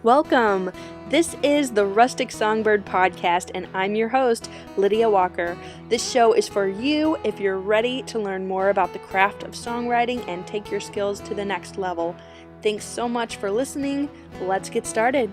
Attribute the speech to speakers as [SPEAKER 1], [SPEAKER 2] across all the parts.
[SPEAKER 1] Welcome! This is the Rustic Songbird podcast, and I'm your host, Lydia Walker. This show is for you if you're ready to learn more about the craft of songwriting and take your skills to the next level. Thanks so much for listening. Let's get started.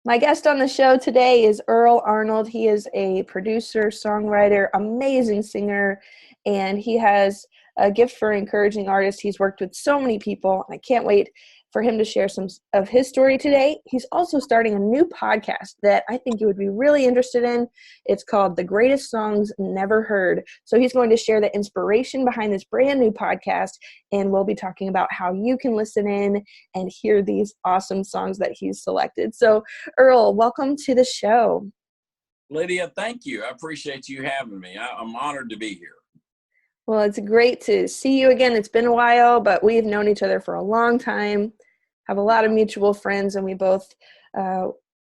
[SPEAKER 1] My guest on the show today is Earl Arnold. He is a producer, songwriter, amazing singer, and he has a gift for encouraging artists. He's worked with so many people, and I can't wait for him to share some of his story today. He's also starting a new podcast that I think you would be really interested in. It's called The Greatest Songs Never Heard. So he's going to share the inspiration behind this brand new podcast, and we'll be talking about how you can listen in and hear these awesome songs that he's selected. So Earl, welcome to the show.
[SPEAKER 2] Lydia, thank you. I appreciate you having me. I'm honored to be here.
[SPEAKER 1] Well, it's great to see you again. It's been a while, but we've known each other for a long time, have a lot of mutual friends, and we both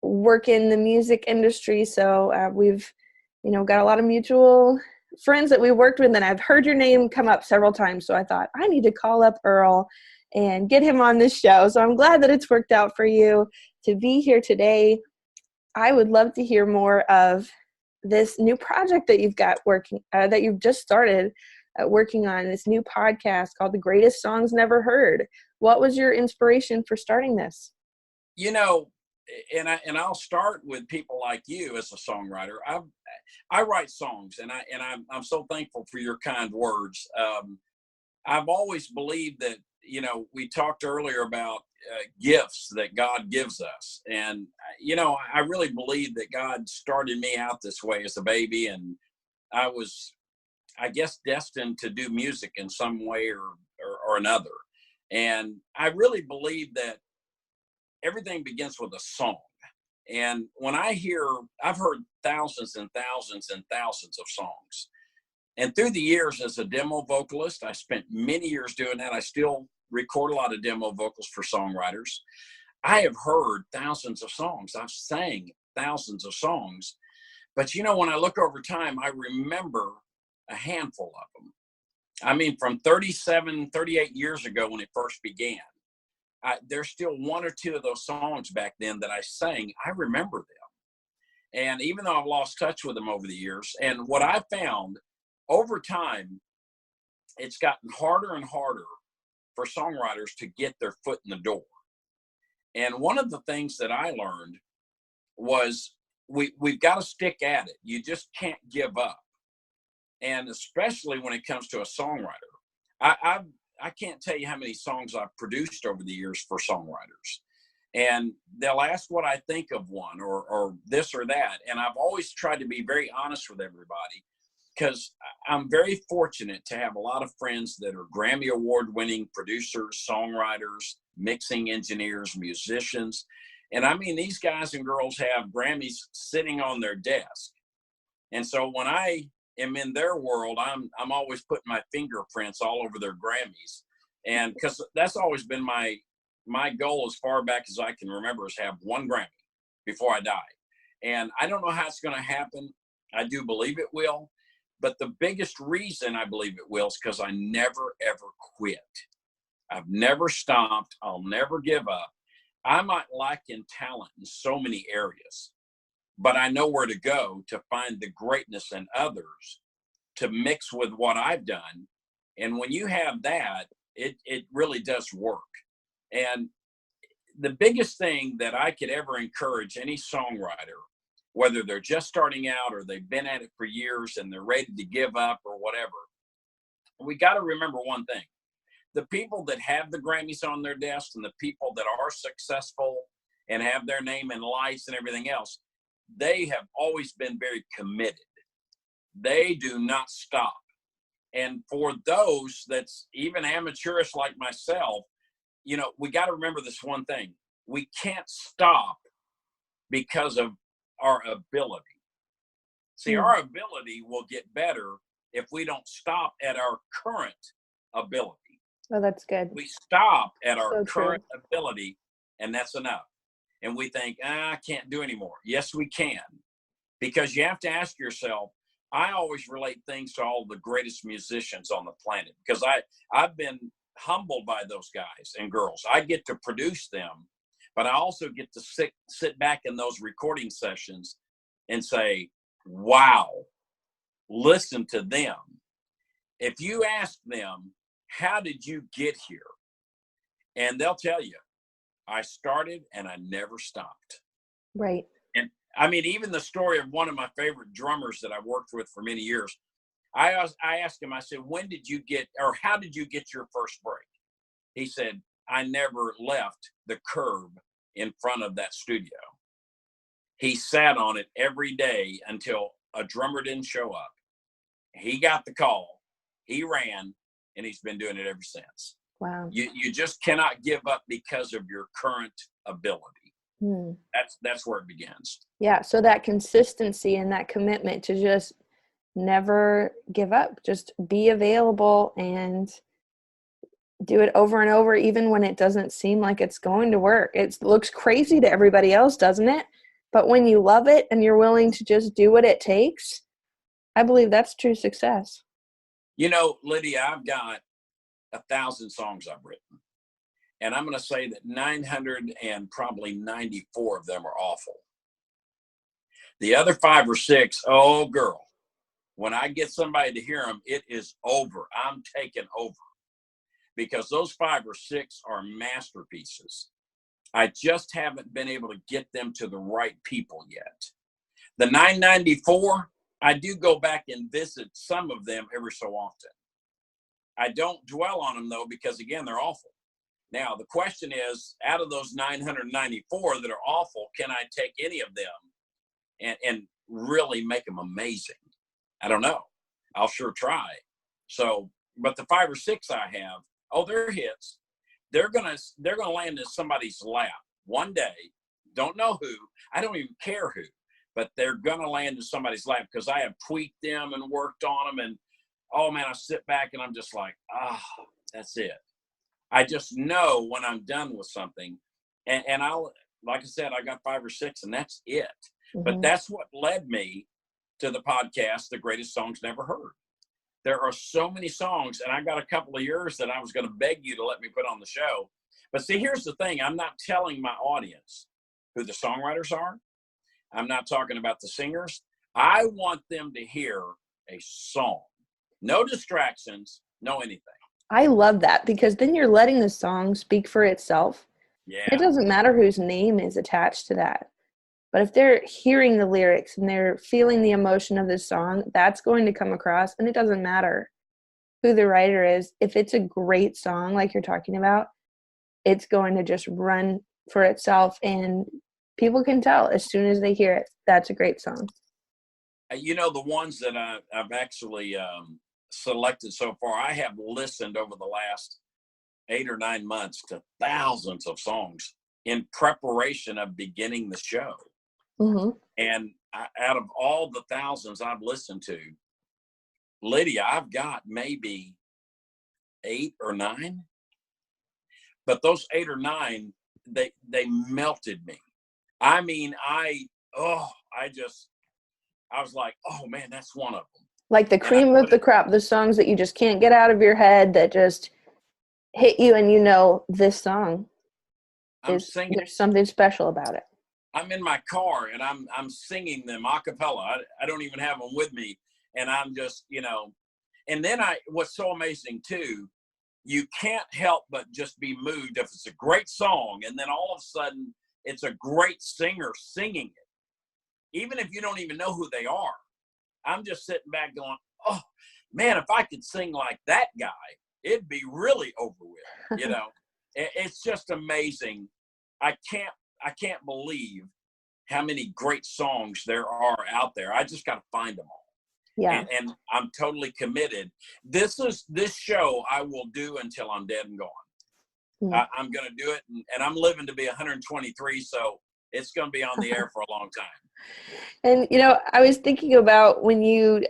[SPEAKER 1] work in the music industry. So we've, got a lot of mutual friends that we worked with, and I've heard your name come up several times. So I thought I need to call up Earl and get him on this show. So I'm glad that it's worked out for you to be here today. I would love to hear more of this new project that you've got working, that you've just started working on, this new podcast called The Greatest Songs Never Heard. What was your inspiration for starting this?
[SPEAKER 2] I'll start with people like you as a songwriter. I write songs, and I'm so thankful for your kind words. I've always believed that, we talked earlier about gifts that God gives us. And, I really believe that God started me out this way as a baby, and I was, I guess, destined to do music in some way or another. And I really believe that everything begins with a song. And when I've heard thousands and thousands and thousands of songs. And through the years as a demo vocalist, I spent many years doing that. I still record a lot of demo vocals for songwriters. I have heard thousands of songs. I've sang thousands of songs. But, when I look over time, I remember a handful of them. I mean, from 38 years ago when it first began, there's still one or two of those songs back then that I sang. I remember them. And even though I've lost touch with them over the years, and what I found over time, it's gotten harder and harder for songwriters to get their foot in the door. And one of the things that I learned was we've got to stick at it. You just can't give up. And especially when it comes to a songwriter, I can't tell you how many songs I've produced over the years for songwriters. And they'll ask what I think of one or this or that. And I've always tried to be very honest with everybody, because I'm very fortunate to have a lot of friends that are Grammy Award-winning producers, songwriters, mixing engineers, musicians. And I mean, these guys and girls have Grammys sitting on their desk. And so when I am in their world, I'm always putting my fingerprints all over their Grammys. And because that's always been my goal as far back as I can remember, is have one Grammy before I die. And I don't know how it's going to happen. I do believe it will. But the biggest reason I believe it will is because I never, ever quit. I've never stopped. I'll never give up. I might lack in talent in so many areas, but I know where to go to find the greatness in others to mix with what I've done. And when you have that, it really does work. And the biggest thing that I could ever encourage any songwriter, whether they're just starting out or they've been at it for years and they're ready to give up or whatever, we got to remember one thing. The people that have the Grammys on their desk and the people that are successful and have their name in lights and everything else, they have always been very committed. They do not stop. And for those that's even amateurish like myself, we got to remember this one thing. We can't stop because of our ability. See, our ability will get better if we don't stop at our current ability.
[SPEAKER 1] Oh, that's good.
[SPEAKER 2] We stop at our current ability, and that's enough. And we think, I can't do anymore. Yes, we can. Because you have to ask yourself, I always relate things to all the greatest musicians on the planet, because I've been humbled by those guys and girls. I get to produce them, but I also get to sit back in those recording sessions and say, wow, listen to them. If you ask them, how did you get here? And they'll tell you, I started and I never stopped.
[SPEAKER 1] Right.
[SPEAKER 2] And I mean, even the story of one of my favorite drummers that I worked with for many years, I asked him, I said, when did you get, or how did you get your first break? He said, I never left the curb in front of that studio. He sat on it every day until a drummer didn't show up. He got the call, he ran, and he's been doing it ever since.
[SPEAKER 1] Wow.
[SPEAKER 2] You just cannot give up because of your current ability. That's where it begins.
[SPEAKER 1] Yeah. So that consistency and that commitment to just never give up, just be available and do it over and over, even when it doesn't seem like it's going to work. It looks crazy to everybody else, doesn't it? But when you love it and you're willing to just do what it takes, I believe that's true success.
[SPEAKER 2] You know, Lydia, I've got 1,000 songs I've written, and I'm going to say that 994 of them are awful. The other 5 or 6, oh girl, when I get somebody to hear them, it is over. I'm taking over, because those 5 or 6 are masterpieces. I just haven't been able to get them to the right people yet. The 994, I do go back and visit some of them every so often. I don't dwell on them, though, because, again, they're awful. Now, the question is, out of those 994 that are awful, can I take any of them and really make them amazing? I don't know. I'll sure try. So, but the 5 or 6 I have, oh, they're hits. They're gonna land in somebody's lap one day. Don't know who. I don't even care who. But they're gonna land in somebody's lap because I have tweaked them and worked on them. And oh man, I sit back and I'm just like, that's it. I just know when I'm done with something, and I'll, like I said, I got 5 or 6, and that's it. Mm-hmm. But that's what led me to the podcast, The Greatest Songs Never Heard. There are so many songs, and I got a couple of yours that I was going to beg you to let me put on the show. But see, here's the thing. I'm not telling my audience who the songwriters are. I'm not talking about the singers. I want them to hear a song. No distractions, no anything.
[SPEAKER 1] I love that, because then you're letting the song speak for itself.
[SPEAKER 2] Yeah.
[SPEAKER 1] It doesn't matter whose name is attached to that. But if they're hearing the lyrics and they're feeling the emotion of the song, that's going to come across. And it doesn't matter who the writer is. If it's a great song, like you're talking about, it's going to just run for itself. And people can tell as soon as they hear it, that's a great song.
[SPEAKER 2] You know, the ones that I've actually selected so far, I have listened over the last 8 or 9 months to thousands of songs in preparation of beginning the show. Mm-hmm. And out of all the thousands I've listened to, Lydia, I've got maybe 8 or 9. But those 8 or 9, they melted me. I mean, I was like, oh man, that's one of them.
[SPEAKER 1] Like the cream of the crop, the songs that you just can't get out of your head, that just hit you, and you know this song there's something special about it.
[SPEAKER 2] I'm in my car and I'm singing them a cappella. I don't even have them with me, and I'm just, and then what's so amazing too, you can't help but just be moved if it's a great song, and then all of a sudden it's a great singer singing it, even if you don't even know who they are. I'm just sitting back going, oh man, if I could sing like that guy, it'd be really over with. It's just amazing. I can't believe how many great songs there are out there. I just got to find them all. Yeah. And I'm totally committed. This show I will do until I'm dead and gone. Mm. I'm going to do it, and I'm living to be 123, so it's going to be on the air for a long time.
[SPEAKER 1] And, I was thinking about when you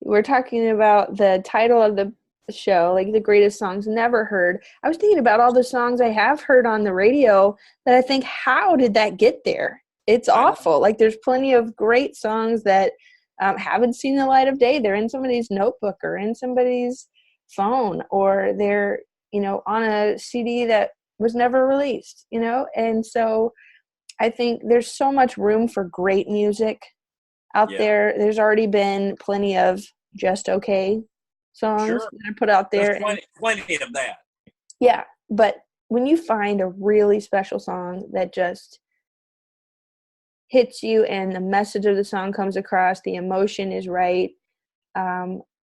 [SPEAKER 1] were talking about the title of the show, like The Greatest Songs Never Heard. I was thinking about all the songs I have heard on the radio that I think, how did that get there? It's awful. Like, there's plenty of great songs that haven't seen the light of day. They're in somebody's notebook or in somebody's phone, or they're, on a CD that was never released, And so I think there's so much room for great music out there. There's already been plenty of just okay songs
[SPEAKER 2] Sure.
[SPEAKER 1] that are put out there.
[SPEAKER 2] There's plenty of that.
[SPEAKER 1] Yeah. But when you find a really special song that just hits you and the message of the song comes across, the emotion is right,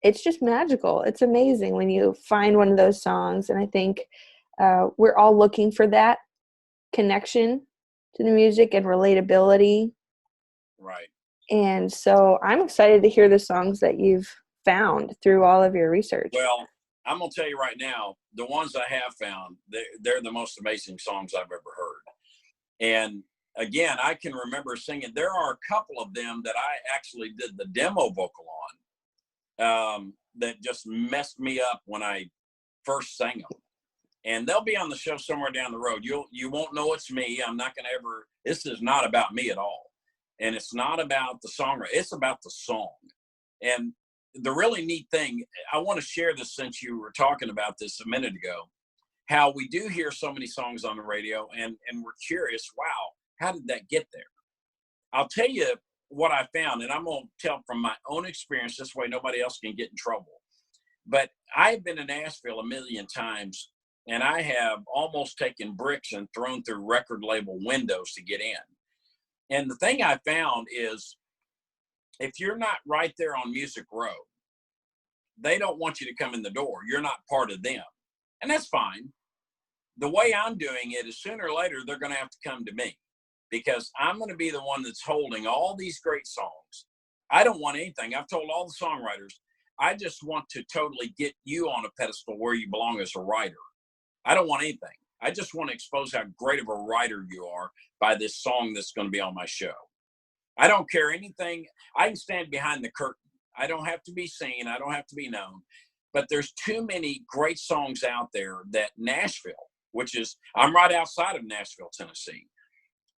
[SPEAKER 1] it's just magical. It's amazing when you find one of those songs. And I think we're all looking for that connection to the music and relatability.
[SPEAKER 2] Right.
[SPEAKER 1] And so I'm excited to hear the songs that you've found through all of your research.
[SPEAKER 2] Well, I'm going to tell you right now, the ones I have found, they're the most amazing songs I've ever heard. And again, I can remember singing. There are a couple of them that I actually did the demo vocal on that just messed me up when I first sang them. And they'll be on the show somewhere down the road. You won't know it's me. I'm not going to ever. This is not about me at all. And it's not about the songwriter. It's about the song. And the really neat thing, I want to share this since you were talking about this a minute ago, how we do hear so many songs on the radio and we're curious, wow, how did that get there? I'll tell you what I found, and I'm going to tell from my own experience. This way nobody else can get in trouble. But I've been in Nashville a million times, and I have almost taken bricks and thrown through record label windows to get in. And the thing I found is if you're not right there on Music Row, they don't want you to come in the door. You're not part of them. And that's fine. The way I'm doing it is sooner or later, they're going to have to come to me because I'm going to be the one that's holding all these great songs. I don't want anything. I've told all the songwriters, I just want to totally get you on a pedestal where you belong as a writer. I don't want anything. I just want to expose how great of a writer you are by this song that's going to be on my show. I don't care anything. I can stand behind the curtain. I don't have to be seen. I don't have to be known. But there's too many great songs out there that Nashville, which is, I'm right outside of Nashville, Tennessee.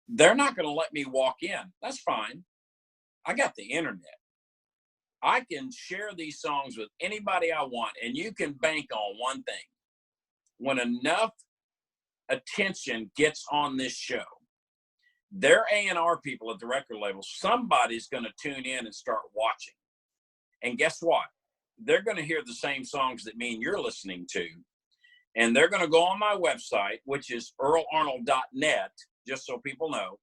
[SPEAKER 2] They're not going to let me walk in. That's fine. I got the internet. I can share these songs with anybody I want, and you can bank on one thing. When enough attention gets on this show, their A&R people at the record label, somebody's going to tune in and start watching. And guess what? They're going to hear the same songs that me and you're listening to. And they're going to go on my website, which is earlarnold.net, just so people know.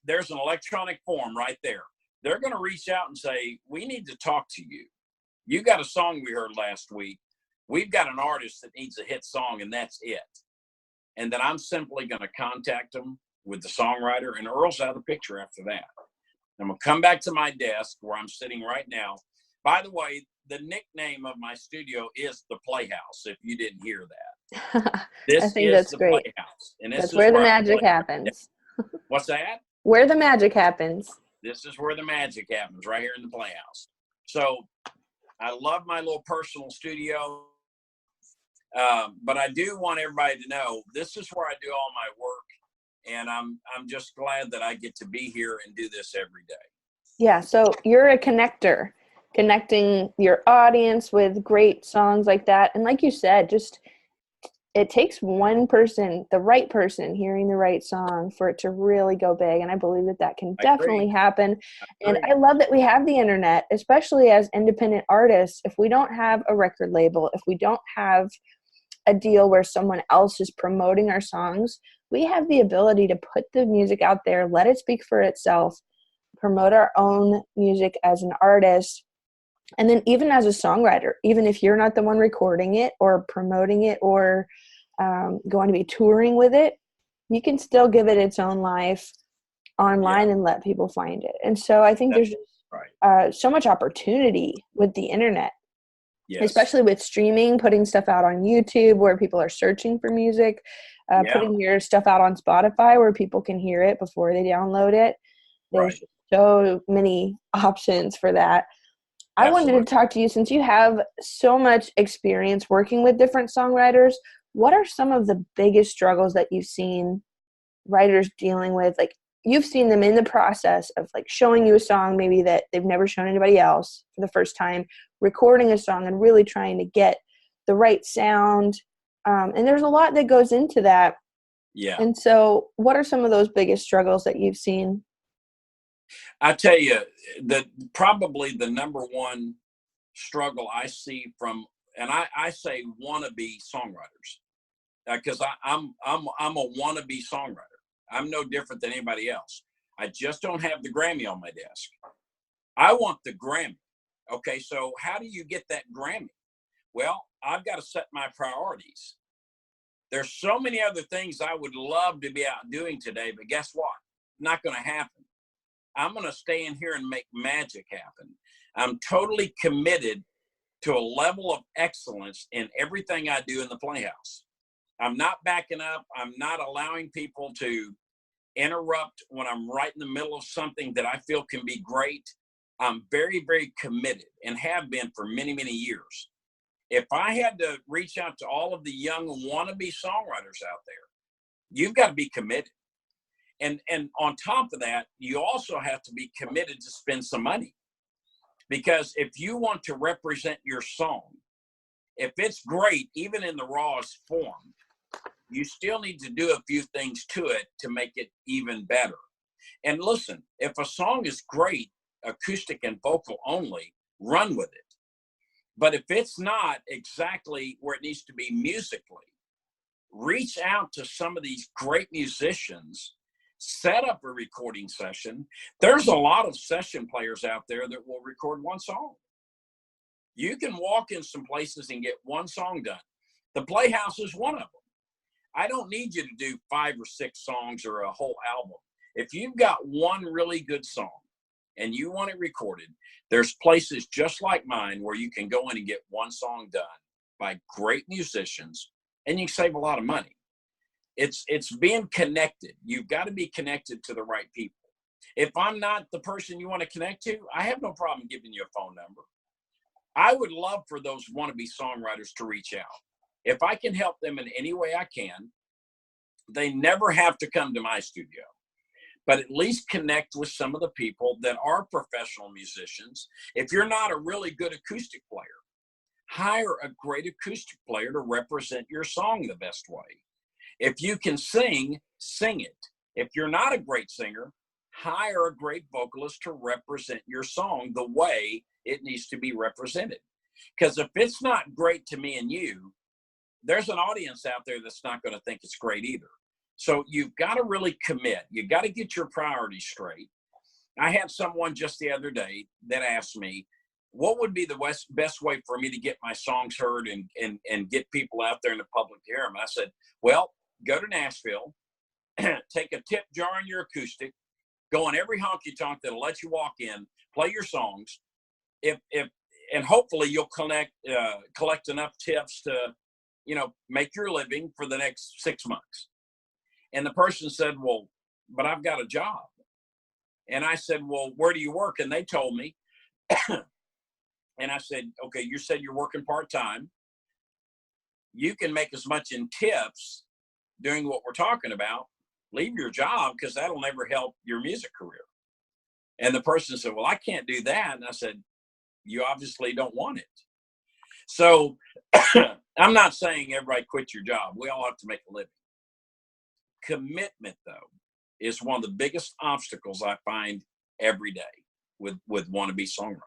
[SPEAKER 2] There's an electronic form right there. They're going to reach out and say, we need to talk to you. You got a song we heard last week. We've got an artist that needs a hit song, and that's it. And then I'm simply going to contact them with the songwriter, and Earl's out of the picture after that. I'm going to come back to my desk where I'm sitting right now. By the way, the nickname of my studio is the Playhouse, if you didn't hear that. This
[SPEAKER 1] I think
[SPEAKER 2] is
[SPEAKER 1] that's
[SPEAKER 2] the
[SPEAKER 1] great.
[SPEAKER 2] Playhouse. And this
[SPEAKER 1] that's
[SPEAKER 2] is
[SPEAKER 1] where the magic happens.
[SPEAKER 2] What's that?
[SPEAKER 1] Where the magic happens.
[SPEAKER 2] This is where the magic happens, right here in the Playhouse. So I love my little personal studio. But I do want everybody to know this is where I do all my work. And I'm just glad that I get to be here and do this every day.
[SPEAKER 1] Yeah, so you're a connector, connecting your audience with great songs like that. And like you said, just it takes one person, the right person, hearing the right song for it to really go big. And I believe that can definitely happen. And I love that we have the internet, especially as independent artists. If we don't have a record label, if we don't have a deal where someone else is promoting our songs, we have the ability to put the music out there, let it speak for itself, promote our own music as an artist. And then even as a songwriter, even if you're not the one recording it or promoting it or going to be touring with it, you can still give it its own life online and let people find it. And so I think there's so much opportunity with the internet, especially with streaming, putting stuff out on YouTube where people are searching for music, putting your stuff out on Spotify where people can hear it before they download it. There's so many options for that. I wanted to talk to you, since you have so much experience working with different songwriters, what are some of the biggest struggles that you've seen writers dealing with, like you've seen them in the process of like showing you a song maybe that they've never shown anybody else for the first time, recording a song and really trying to get the right sound. And there's a lot that goes into that.
[SPEAKER 2] Yeah.
[SPEAKER 1] And so what are some of those biggest struggles that you've seen?
[SPEAKER 2] I tell you, probably the number one struggle I see from, and I say wannabe songwriters, because I'm a wannabe songwriter. I'm no different than anybody else. I just don't have the Grammy on my desk. I want the Grammy. Okay, so how do you get that Grammy? Well, I've got to set my priorities. There's so many other things I would love to be out doing today, but guess what? Not going to happen. I'm going to stay in here and make magic happen. I'm totally committed to a level of excellence in everything I do in the Playhouse. I'm not backing up. I'm not allowing people to interrupt when I'm right in the middle of something that I feel can be great. I'm very, very committed and have been for many, many years. If I had to reach out to all of the young wannabe songwriters out there, you've got to be committed. And on top of that, you also have to be committed to spend some money. Because if you want to represent your song, if it's great, even in the rawest form, you still need to do a few things to it to make it even better. And listen, if a song is great, acoustic and vocal only, run with it. But if it's not exactly where it needs to be musically, reach out to some of these great musicians, set up a recording session. There's a lot of session players out there that will record one song. You can walk in some places and get one song done. The Playhouse is one of them. I don't need you to do 5 or 6 songs or a whole album. If you've got one really good song and you want it recorded, there's places just like mine where you can go in and get one song done by great musicians, and you can save a lot of money. It's being connected. You've got to be connected to the right people. If I'm not the person you want to connect to, I have no problem giving you a phone number. I would love for those wannabe songwriters to reach out. If I can help them in any way I can, they never have to come to my studio, but at least connect with some of the people that are professional musicians. If you're not a really good acoustic player, hire a great acoustic player to represent your song the best way. If you can sing, sing it. If you're not a great singer, hire a great vocalist to represent your song the way it needs to be represented. Because if it's not great to me and you, there's an audience out there that's not going to think it's great either. So you've got to really commit. You've got to get your priorities straight. I had someone just the other day that asked me, what would be the best way for me to get my songs heard and get people out there in the public to hear them? And I said, well, go to Nashville, take a tip jar in your acoustic, go in every honky tonk that'll let you walk in, play your songs. And hopefully you'll collect enough tips to, make your living for the next 6 months. And the person said, well, but I've got a job. And I said, well, where do you work? And they told me. And I said, okay, you said you're working part-time. You can make as much in tips doing what we're talking about. Leave your job, because that'll never help your music career. And the person said, well, I can't do that. And I said, you obviously don't want it. So I'm not saying everybody quit your job. We all have to make a living. Commitment, though, is one of the biggest obstacles I find every day with wannabe songwriters.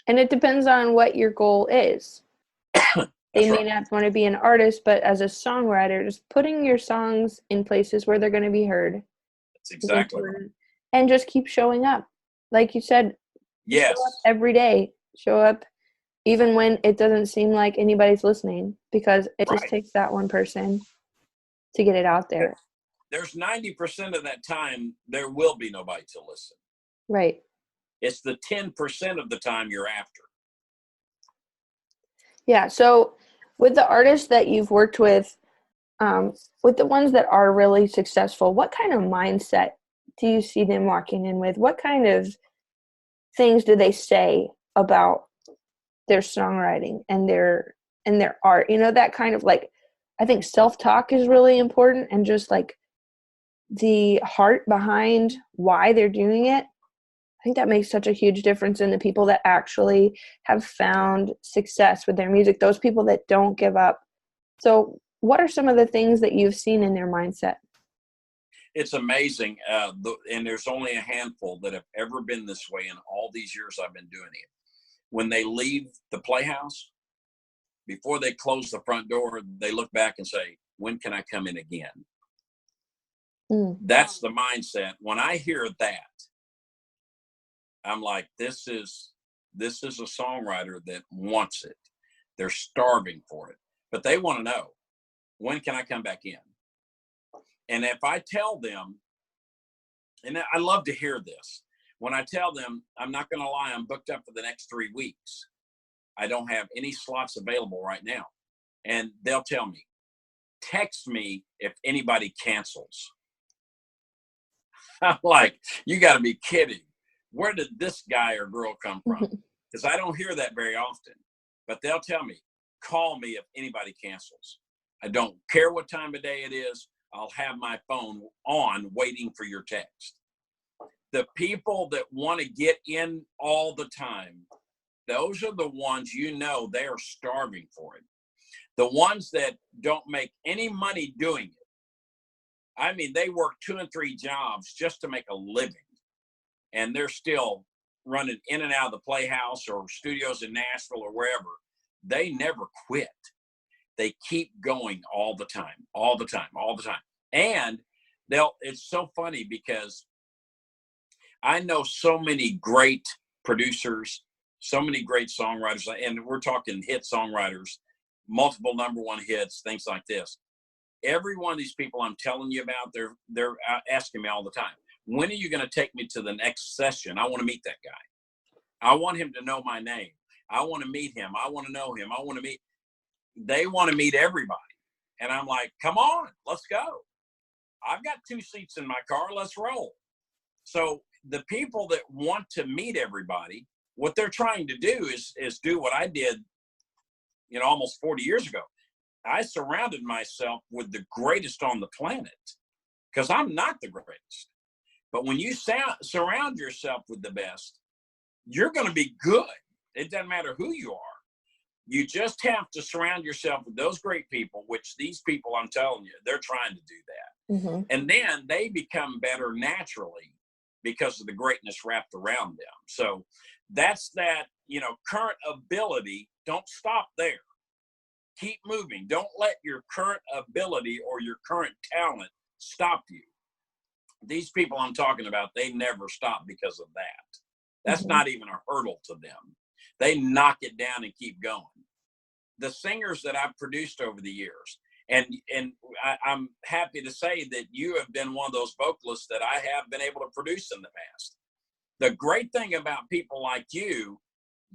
[SPEAKER 1] And it depends on what your goal is. They may not want to be an artist, but as a songwriter, just putting your songs in places where they're going to be heard.
[SPEAKER 2] That's exactly right.
[SPEAKER 1] And just keep showing up. Like you said,
[SPEAKER 2] yes.
[SPEAKER 1] Show up every day. Show up even when it doesn't seem like anybody's listening, because it just takes that one person to get it out there.
[SPEAKER 2] There's 90% of that time there will be nobody to listen.
[SPEAKER 1] Right.
[SPEAKER 2] It's the 10% of the time you're after.
[SPEAKER 1] Yeah. So with the artists that you've worked with the ones that are really successful, what kind of mindset do you see them walking in with? What kind of things do they say about their songwriting and their art? That kind of, like, I think self-talk is really important, and just like the heart behind why they're doing it, I think that makes such a huge difference in the people that actually have found success with their music, those people that don't give up. So what are some of the things that you've seen in their mindset?
[SPEAKER 2] It's amazing. And there's only a handful that have ever been this way in all these years I've been doing it. When they leave the playhouse, before they close the front door, they look back and say, when can I come in again? That's the mindset. When I hear that, I'm like, this is a songwriter that wants it. They're starving for it, but they want to know, when can I come back in? And if I tell them, and I love to hear this, when I tell them, I'm not going to lie, I'm booked up for the next 3 weeks. I don't have any slots available right now. And they'll tell me, text me if anybody cancels. I'm like, you got to be kidding. Where did this guy or girl come from? Because I don't hear that very often. But they'll tell me, call me if anybody cancels. I don't care what time of day it is. I'll have my phone on waiting for your text. The people that want to get in all the time, those are the ones, you know, they are starving for it. The ones that don't make any money doing it, I mean, they work 2 and 3 jobs just to make a living. And they're still running in and out of the Playhouse or studios in Nashville or wherever. They never quit. They keep going all the time, all the time, all the time. And it's so funny because I know so many great producers, so many great songwriters, and we're talking hit songwriters, multiple #1 hits, things like this. Every one of these people I'm telling you about, they're asking me all the time, when are you going to take me to the next session? I want to meet that guy. I want him to know my name. I want to meet him. I want to know him. They want to meet everybody. And I'm like, come on, let's go. I've got 2 seats in my car. Let's roll. So the people that want to meet everybody, what they're trying to do is do what I did, almost 40 years ago. I surrounded myself with the greatest on the planet because I'm not the greatest. But when you surround yourself with the best, you're going to be good. It doesn't matter who you are. You just have to surround yourself with those great people, which these people, I'm telling you, they're trying to do that. Mm-hmm. And then they become better naturally because of the greatness wrapped around them. So that's that, current ability. Don't stop there. Keep moving. Don't let your current ability or your current talent stop you. These people I'm talking about, they never stop because of that. That's not even a hurdle to them. They knock it down and keep going. The singers that I've produced over the years, and I'm happy to say that you have been one of those vocalists that I have been able to produce in the past. The great thing about people like you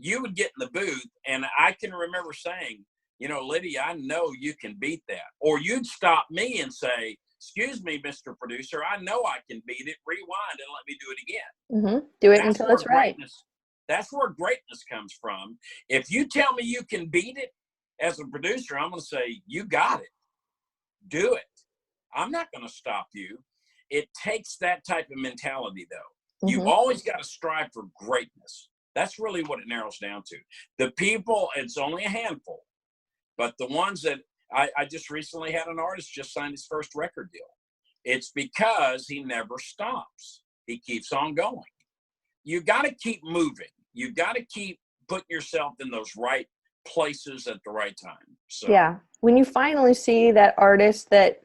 [SPEAKER 2] would get in the booth, and I can remember saying, Lydia, I know you can beat that. Or you'd stop me and say, excuse me, Mr. Producer, I know I can beat it. Rewind and let me do it again. Do it until it's right. That's where greatness comes from. If you tell me you can beat it as a producer, I'm going to say, you got it. Do it. I'm not going to stop you. It takes that type of mentality, though. You've always got to strive for greatness. That's really what it narrows down to. The people, it's only a handful, but the ones that I just recently had an artist just sign his first record deal. It's because he never stops. He keeps on going. You got to keep moving. You got to keep putting yourself in those right places at the right time. So yeah,
[SPEAKER 1] when you finally see that artist that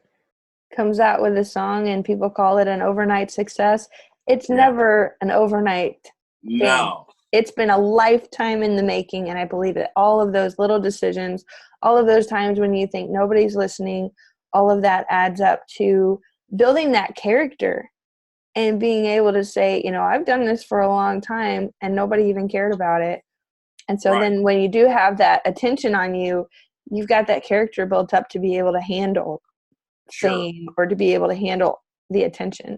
[SPEAKER 1] comes out with a song and people call it an overnight success, it's never an overnight thing.
[SPEAKER 2] No.
[SPEAKER 1] It's been a lifetime in the making, and I believe that all of those little decisions, all of those times when you think nobody's listening, all of that adds up to building that character and being able to say, I've done this for a long time and nobody even cared about it. And so then when you do have that attention on you, you've got that character built up to be able to handle fame or to be able to handle the attention.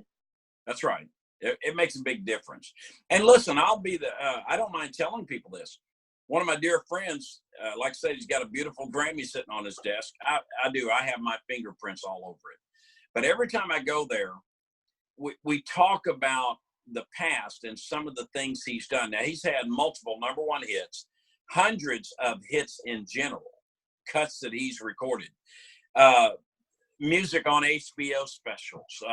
[SPEAKER 2] That's right. It makes a big difference. And listen, I don't mind telling people this. One of my dear friends, like I said, he's got a beautiful Grammy sitting on his desk. I do. I have my fingerprints all over it. But every time I go there, we talk about the past and some of the things he's done. Now, he's had multiple number one hits, hundreds of hits in general, cuts that he's recorded, music on HBO specials,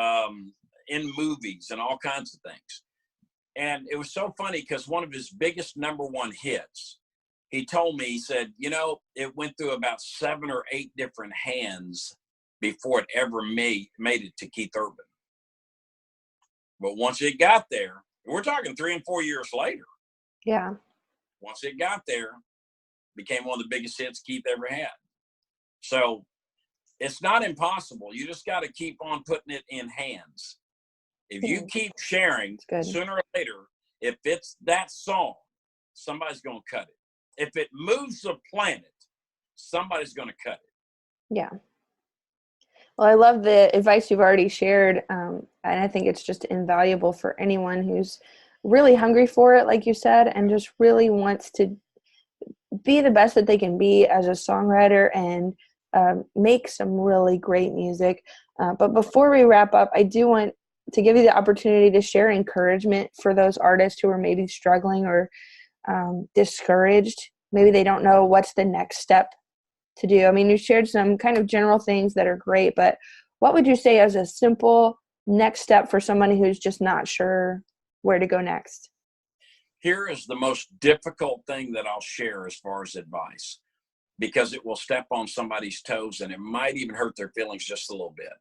[SPEAKER 2] in movies and all kinds of things. And it was so funny because one of his biggest number one hits, he told me, he said, it went through about 7 or 8 different hands before it ever made it to Keith Urban. But once it got there, we're talking 3 and 4 years later.
[SPEAKER 1] Yeah.
[SPEAKER 2] Once it got there, became one of the biggest hits Keith ever had. So it's not impossible. You just got to keep on putting it in hands. If you keep sharing, sooner or later, if it's that song, somebody's going to cut it. If it moves the planet, somebody's going to cut it.
[SPEAKER 1] Yeah. Well, I love the advice you've already shared. And I think it's just invaluable for anyone who's really hungry for it, like you said, and just really wants to be the best that they can be as a songwriter and make some really great music. But before we wrap up, I do want to give you the opportunity to share encouragement for those artists who are maybe struggling or discouraged. Maybe they don't know what's the next step to do. I mean, you shared some kind of general things that are great, but what would you say as a simple next step for somebody who's just not sure where to go next?
[SPEAKER 2] Here is the most difficult thing that I'll share as far as advice, because it will step on somebody's toes and it might even hurt their feelings just a little bit.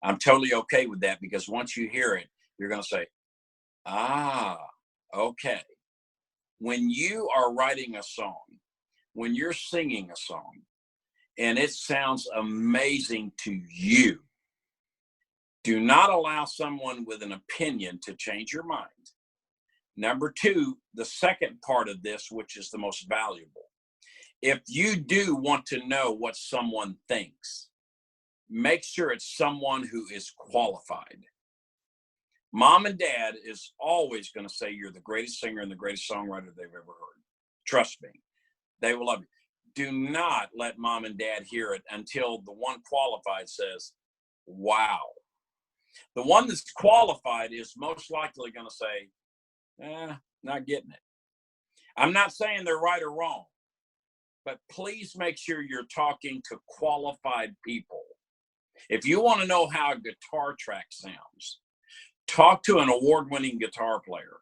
[SPEAKER 2] I'm totally okay with that, because once you hear it, you're going to say, okay. When you are writing a song, when you're singing a song, and it sounds amazing to you, do not allow someone with an opinion to change your mind. Number 2, the second part of this, which is the most valuable. If you do want to know what someone thinks, make sure it's someone who is qualified. Mom and dad is always going to say you're the greatest singer and the greatest songwriter they've ever heard. Trust me, they will love you. Do not let mom and dad hear it until the one qualified says, wow. The one that's qualified is most likely going to say, not getting it. I'm not saying they're right or wrong, but please make sure you're talking to qualified people. If you want to know how a guitar track sounds, talk to an award-winning guitar player.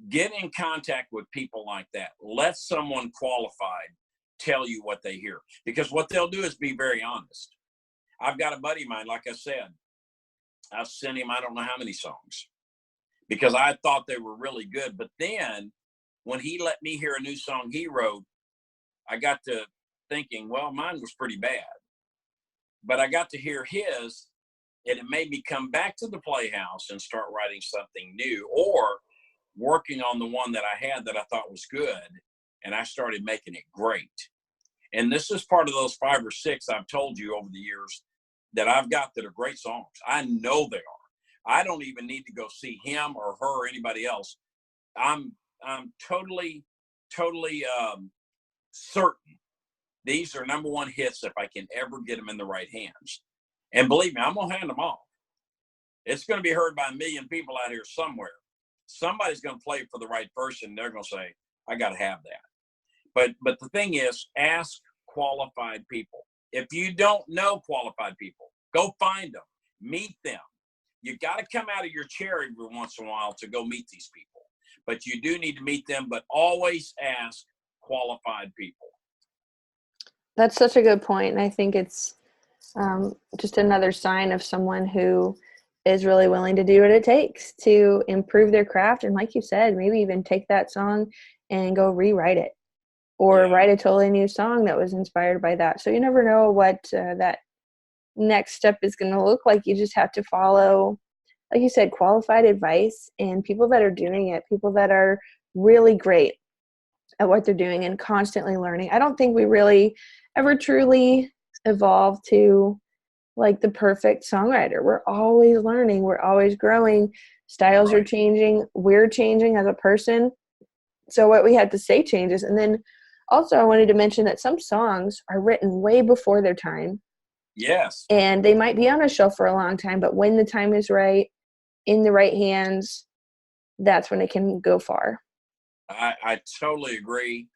[SPEAKER 2] Get in contact with people like that. Let someone qualified tell you what they hear, because what they'll do is be very honest. I've got a buddy of mine, like I said, I've sent him I don't know how many songs because I thought they were really good. But then when he let me hear a new song he wrote, I got to thinking, well, mine was pretty bad. But I got to hear his, and it made me come back to the Playhouse and start writing something new, or working on the one that I had that I thought was good, and I started making it great. And this is part of those 5 or 6 I've told you over the years that I've got that are great songs. I know they are. I don't even need to go see him or her or anybody else. I'm totally certain these are number one hits if I can ever get them in the right hands. And believe me, I'm going to hand them off. It's going to be heard by a million people out here somewhere. Somebody's going to play for the right person. They're going to say, I got to have that. But the thing is, ask qualified people. If you don't know qualified people, go find them, meet them. You got to come out of your chair every once in a while to go meet these people. But you do need to meet them, but always ask qualified people.
[SPEAKER 1] That's such a good point. And I think it's just another sign of someone who is really willing to do what it takes to improve their craft. And like you said, maybe even take that song and go rewrite it, or write a totally new song that was inspired by that. So you never know what that next step is going to look like. You just have to follow, like you said, qualified advice and people that are doing it, people that are really great at what they're doing and constantly learning. I don't think we really ever truly evolve to like the perfect songwriter. We're always learning. We're always growing. Styles are changing. We're changing as a person. So what we have to say changes. And then also I wanted to mention that some songs are written way before their time.
[SPEAKER 2] Yes.
[SPEAKER 1] And they might be on a shelf for a long time, but when the time is right, in the right hands, that's when it can go far.
[SPEAKER 2] I totally agree.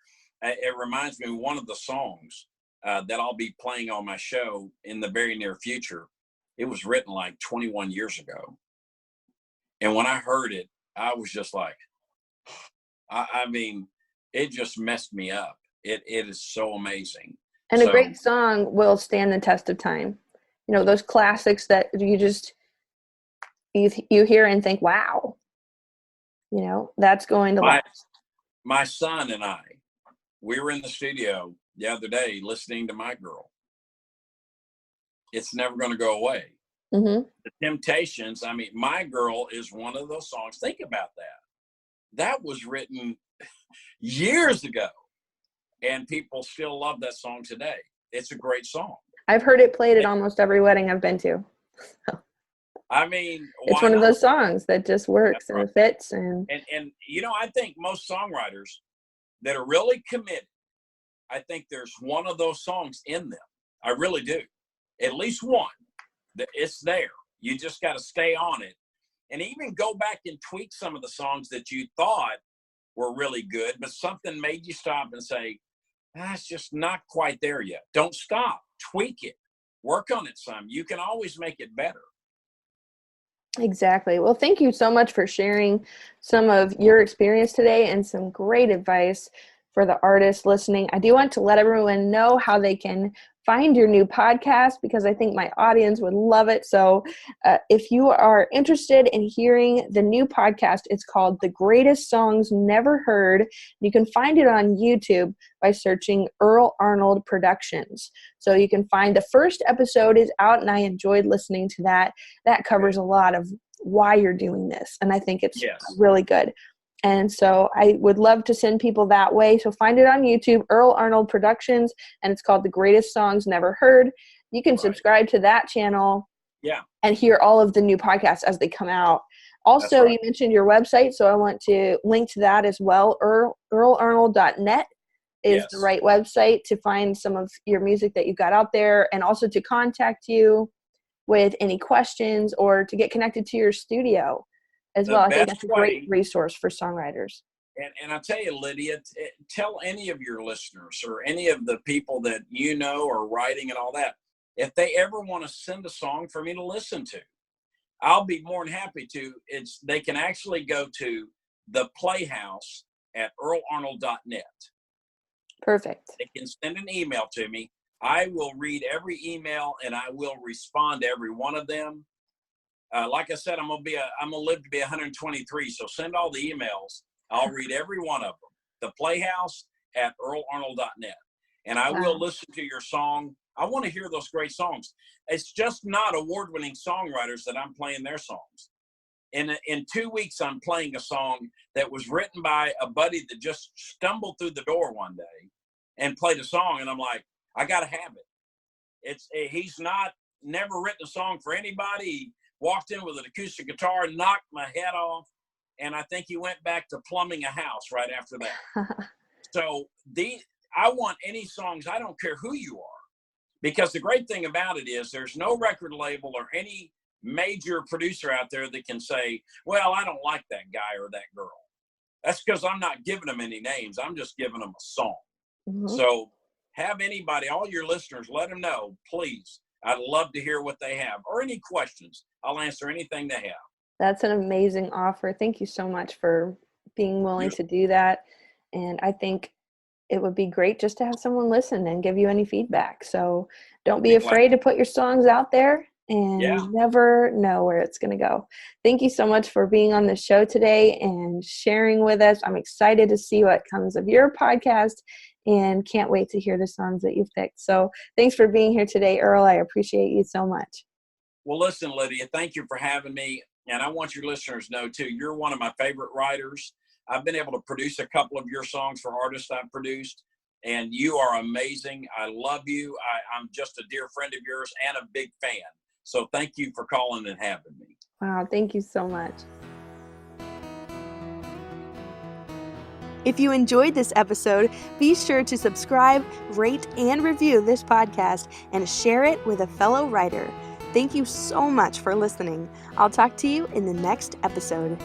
[SPEAKER 2] It reminds me of one of the songs that I'll be playing on my show in the very near future. It was written like 21 years ago. And when I heard it, I was just like, I mean, it just messed me up. It is so amazing.
[SPEAKER 1] And a great song will stand the test of time. You know, those classics that you hear and think, wow, you know, that's going to last.
[SPEAKER 2] My son and I, we were in the studio the other day listening to My Girl. It's never going to go away.
[SPEAKER 1] Mm-hmm.
[SPEAKER 2] The Temptations, I mean, My Girl is one of those songs. Think about that. That was written years ago, and people still love that song today. It's a great song.
[SPEAKER 1] I've heard it played at almost every wedding I've been to.
[SPEAKER 2] I mean,
[SPEAKER 1] it's one of those songs that just works and it fits. And
[SPEAKER 2] you know, I think most songwriters that are really committed, I think there's one of those songs in them. I really do. At least one. It's there. You just got to stay on it. And even go back and tweak some of the songs that you thought were really good, but something made you stop and say, it's just not quite there yet. Don't stop. Tweak it. Work on it some. You can always make it better.
[SPEAKER 1] Exactly. Well, thank you so much for sharing some of your experience today and some great advice for the artists listening. I do want to let everyone know how they can find your new podcast, because I think my audience would love it. So if you are interested in hearing the new podcast, it's called The Greatest Songs Never Heard. You can find it on YouTube by searching Earl Arnold Productions. So you can find the first episode is out, and I enjoyed listening to that. That covers a lot of why you're doing this, and I think it's really good. And so I would love to send people that way. So find it on YouTube, Earl Arnold Productions, and it's called The Greatest Songs Never Heard. You can subscribe to that channel and hear all of the new podcasts as they come out. Also, you mentioned your website, so I want to link to that as well. EarlArnold.net is the right website to find some of your music that you got out there, and also to contact you with any questions or to get connected to your studio as well. I think that's a great resource for songwriters.
[SPEAKER 2] And I'll tell you, Lydia, tell any of your listeners or any of the people that you know are writing and all that, if they ever want to send a song for me to listen to, I'll be more than happy to. They can actually go to the Playhouse at EarlArnold.net.
[SPEAKER 1] Perfect.
[SPEAKER 2] They can send an email to me. I will read every email and I will respond to every one of them. Like I said, I'm gonna live to be 123. So send all the emails. I'll read every one of them. The Playhouse at EarlArnold.net, and I will listen to your song. I want to hear those great songs. It's just not award-winning songwriters that I'm playing their songs. In 2 weeks, I'm playing a song that was written by a buddy that just stumbled through the door one day and played a song, and I'm like, I got to have it. He's never written a song for anybody. He walked in with an acoustic guitar, knocked my head off, and I think he went back to plumbing a house right after that. So I want any songs, I don't care who you are, because the great thing about it is there's no record label or any major producer out there that can say, well, I don't like that guy or that girl. That's because I'm not giving them any names. I'm just giving them a song. Mm-hmm. So have anybody, all your listeners, let them know, please. I'd love to hear what they have or any questions. I'll answer anything they have.
[SPEAKER 1] That's an amazing offer. Thank you so much for being willing to do that. And I think it would be great just to have someone listen and give you any feedback. So don't be afraid to put your songs out there, and you never know where it's going to go. Thank you so much for being on the show today and sharing with us. I'm excited to see what comes of your podcast and can't wait to hear the songs that you've picked. So thanks for being here today, Earl. I appreciate you so much.
[SPEAKER 2] Well, listen, Lydia, thank you for having me. And I want your listeners to know, too, you're one of my favorite writers. I've been able to produce a couple of your songs for artists I've produced, and you are amazing. I love you. I'm just a dear friend of yours and a big fan. So thank you for calling and having me.
[SPEAKER 1] Wow, thank you so much. If you enjoyed this episode, be sure to subscribe, rate, and review this podcast and share it with a fellow writer. Thank you so much for listening. I'll talk to you in the next episode.